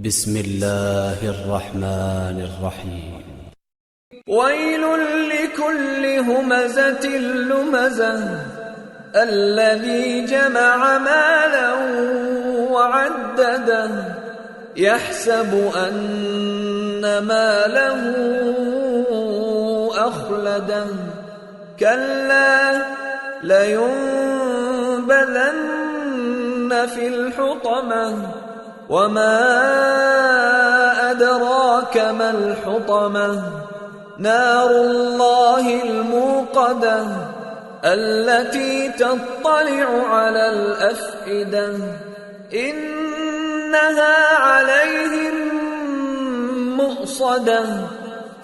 بسم الله الرحمن الرحيم ويل لكل همزة لمزة الذي جمع مالا وعدده يحسب أن ماله أخلده كلا لينبذن في الحطمة وما أدراك ما الحطمة نار الله الموقدة التي تطلع على الأفئدة إنها عليهم مؤصدة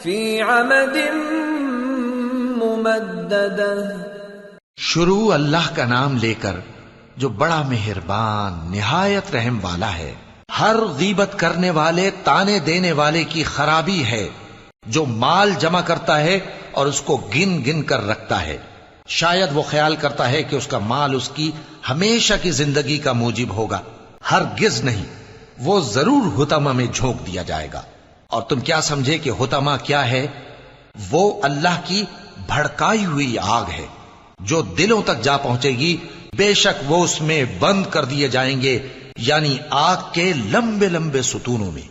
في عمد ممددة. شروع اللہ کا نام لے کر جو بڑا مہربان نہایت رحم والا ہے. ہر غیبت کرنے والے تانے دینے والے کی خرابی ہے جو مال جمع کرتا ہے اور اس کو گن گن کر رکھتا ہے. شاید وہ خیال کرتا ہے کہ اس کا مال اس کی ہمیشہ کی زندگی کا موجب ہوگا. ہرگز نہیں، وہ ضرور حطمہ میں جھونک دیا جائے گا. اور تم کیا سمجھے کہ حطمہ کیا ہے؟ وہ اللہ کی بھڑکائی ہوئی آگ ہے جو دلوں تک جا پہنچے گی. بے شک وہ اس میں بند کر دیے جائیں گے، یعنی آگ کے لمبے لمبے ستونوں میں.